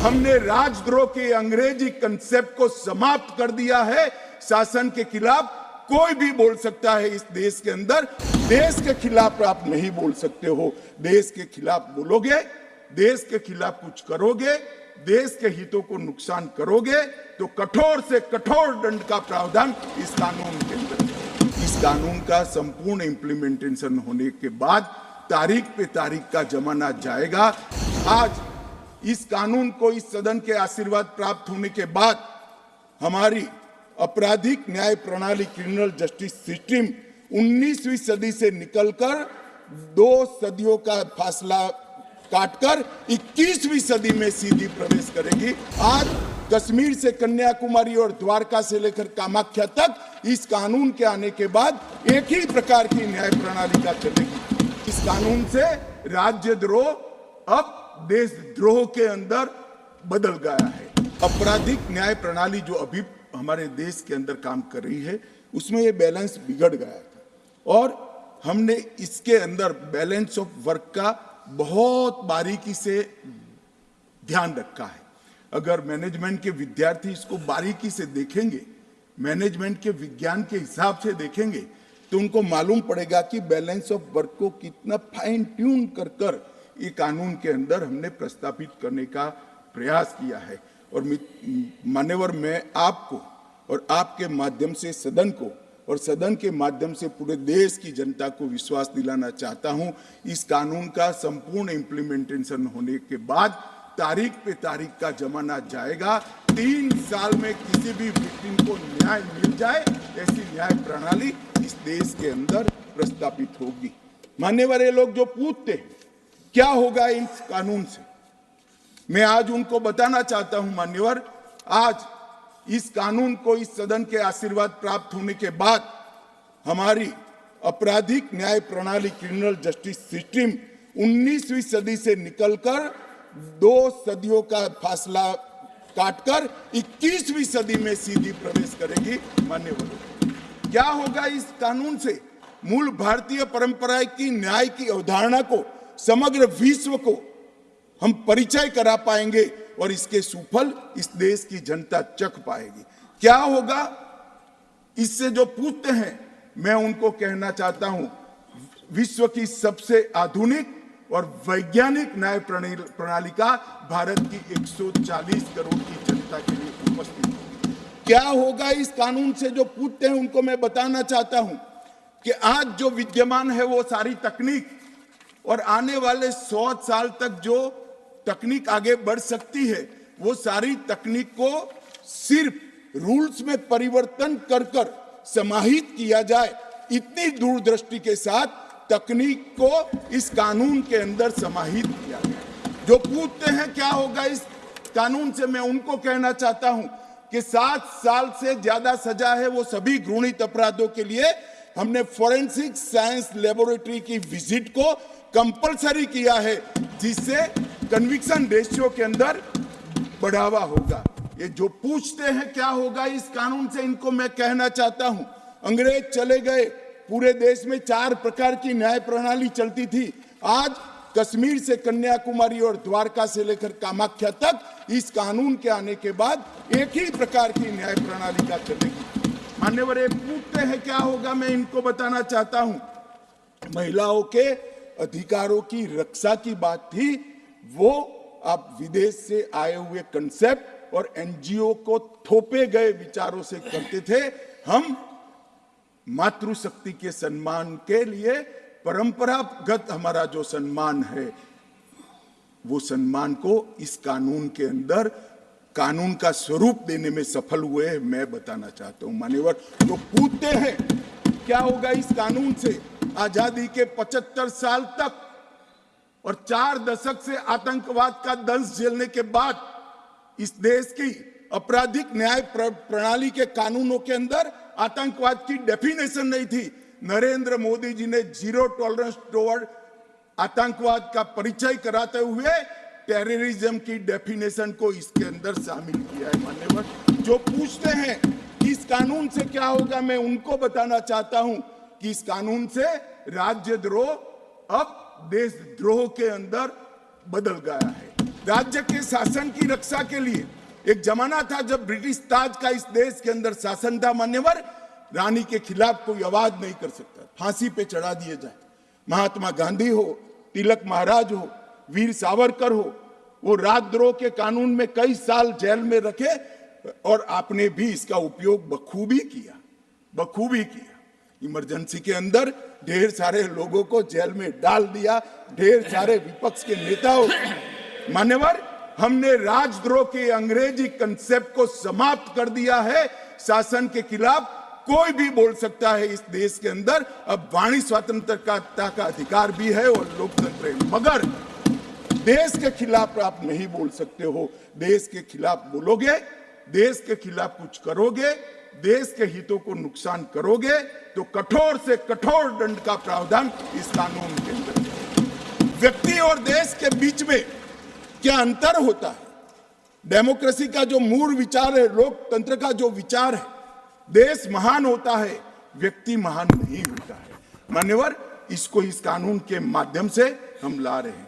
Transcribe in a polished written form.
हमने राजद्रोह के अंग्रेजी कंसेप्ट को समाप्त कर दिया है। शासन के खिलाफ कोई भी बोल सकता है इस देश के अंदर। देश के खिलाफ आप नहीं बोल सकते हो। देश के खिलाफ बोलोगे, देश के खिलाफ कुछ करोगे, देश के हितों को नुकसान करोगे तो कठोर से कठोर दंड का प्रावधान इस कानून के अंदर है। इस कानून का संपूर्ण इंप्लीमेंटेशन होने के बाद तारीख पे तारीख का जमाना जाएगा। आज इस कानून को इस सदन के आशीर्वाद प्राप्त होने के बाद हमारी आपराधिक न्याय प्रणाली क्रिमिनल जस्टिस सिस्टम 19वीं सदी से निकलकर 2 सदियों का फासला काटकर 21वीं सदी में सीधी प्रवेश करेगी। आज कश्मीर से कन्याकुमारी और द्वारका से लेकर कामाख्या तक इस कानून के आने के बाद एक ही प्रकार की न्याय प्रणाली का चलेगी। इस कानून से राज्यद्रोह अब देशद्रोह के अंदर बदल गया है। आपराधिक न्याय प्रणाली जो अभी हमारे देश के अंदर काम कर रही है उसमें ये बैलेंस बिगड़ गया था और हमने इसके अंदर बैलेंस ऑफ वर्क का बहुत बारीकी से ध्यान रखा है। अगर मैनेजमेंट के विद्यार्थी इसको बारीकी से देखेंगे, मैनेजमेंट के विज्ञान के हिसाब से देखेंगे तो उनको मालूम पड़ेगा कि बैलेंस ऑफ वर्क को कितना फाइन ट्यून कर कर ये कानून के अंदर हमने प्रस्तावित करने का प्रयास किया है। और मान्यवर, मैं आपको और आपके माध्यम से सदन को और सदन के माध्यम से पूरे देश की जनता को विश्वास दिलाना चाहता हूं, इस कानून का संपूर्ण इंप्लीमेंटेशन होने के बाद तारीख पे तारीख का जमाना जाएगा। 3 साल में किसी भी विक्टिम को न्याय मिल जाए ऐसी न्याय प्रणाली इस देश के अंदर प्रस्तावित होगी। मान्यवर, ये लोग जो पूछते हैं क्या होगा इस कानून से, मैं आज उनको बताना चाहता हूं मान्यवर, आज इस कानून को इस सदन के आशीर्वाद प्राप्त होने के बाद हमारी आपराधिक न्याय प्रणाली क्रिमिनल जस्टिस सिस्टम 19वीं सदी से निकलकर 2 सदियों का फासला काटकर 21वीं सदी में सीधी प्रवेश करेगी। मान्यवर, क्या होगा इस कानून से? मूल भारतीय परंपरा की न्याय की अवधारणा को समग्र विश्व को हम परिचय करा पाएंगे और इसके सुफल इस देश की जनता चख पाएगी। क्या होगा इससे जो पूछते हैं, मैं उनको कहना चाहता हूं, विश्व की सबसे आधुनिक और वैज्ञानिक न्याय प्रणाली का भारत की 140 करोड़ की जनता के लिए उपस्थित होगी। क्या होगा इस कानून से जो पूछते हैं उनको मैं बताना चाहता हूं कि आज जो विद्यमान है वो सारी तकनीक और आने वाले 100 साल तक जो तकनीक आगे बढ़ सकती है वो सारी तकनीक को सिर्फ रूल्स में परिवर्तन कर कर समाहित किया जाए, इतनी दूरदृष्टि के साथ तकनीक को इस कानून के अंदर समाहित किया गया। जो पूछते हैं क्या होगा इस कानून से, मैं उनको कहना चाहता हूं कि 7 साल से ज्यादा सजा है वो सभी घृणित अपराधों के लिए हमने फोरेंसिक साइंस लेबोरेटरी की विजिट को कंपलसरी किया है, जिससे कन्विक्शन रेशियो के अंदर बढ़ावा होगा। ये जो पूछते हैं क्या होगा इस कानून से, इनको मैं कहना चाहता हूं, अंग्रेज चले गए, पूरे देश में 4 प्रकार की न्याय प्रणाली चलती थी। आज कश्मीर से कन्याकुमारी और द्वारका से लेकर कामाख्या तक इस कानून के आने के बाद एक ही प्रकार की न्याय प्रणाली का चलेगी। मान्यवर, ये पूछते हैं क्या होगा, मैं इनको बताना चाहता हूं, महिलाओं के अधिकारों की रक्षा की बात थी, वो आप विदेश से आए हुए कंसेप्ट और एनजीओ को थोपे गए विचारों से करते थे। हम मातृशक्ति के सम्मान के लिए परंपरागत हमारा जो सम्मान है वो सम्मान को इस कानून के अंदर कानून का स्वरूप देने में सफल हुए हैं, मैं बताना चाहता हूं। मान्यवर, तो पूछते हैं क्या होगा इस कानून से, आजादी के 75 साल तक और 4 दशक से आतंकवाद का दंश झेलने के बाद इस देश की आपराधिक न्याय प्रणाली के कानूनों के अंदर आतंकवाद की डेफिनेशन नहीं थी। नरेंद्र मोदी जी ने जीरो टॉलरेंस टुवर्ड आतंकवाद का परिचय कराते हुए टेररिज्म की डेफिनेशन को इसके अंदर शामिल किया है। मान्यवर, जो पूछते हैं कि इस कानून से क्या होगा, मैं उनको बताना चाहता हूं कि इस कानून से राज्यद्रोह अब देशद्रोह के अंदर बदल गया है। राज्य के शासन की रक्षा के लिए एक जमाना था जब ब्रिटिश ताज का इस देश के अंदर शासन था मान्यवर, रानी के खिलाफ कोई आवाज नहीं कर सकता, फांसी पे चढ़ा दिए जाए। महात्मा गांधी हो, तिलक महाराज हो, वीर सावरकर हो, वो राजद्रोह के कानून में कई साल जेल में रखे और आपने भी इसका उपयोग बखूबी किया। इमरजेंसी के अंदर ढेर सारे लोगों को जेल में डाल दिया, ढेर सारे विपक्ष के नेताओं। मान्यवर, हमने राजद्रोह के अंग्रेजी कंसेप्ट को समाप्त कर दिया है। शासन के खिलाफ कोई भी बोल सकता है इस देश के अंदर। अब वाणी स्वतंत्रता का अधिकार भी है और लोकतंत्र है, मगर देश के खिलाफ आप नहीं बोल सकते हो। देश के खिलाफ बोलोगे, देश के खिलाफ कुछ करोगे, देश के हितों को नुकसान करोगे तो कठोर से कठोर दंड का प्रावधान इस कानून के अंदर है। व्यक्ति और देश के बीच में क्या अंतर होता है? डेमोक्रेसी का जो मूल विचार है, लोकतंत्र का जो विचार है, देश महान होता है, व्यक्ति महान नहीं होता है। मान्यवर, इसको इस कानून के माध्यम से हम ला रहे हैं।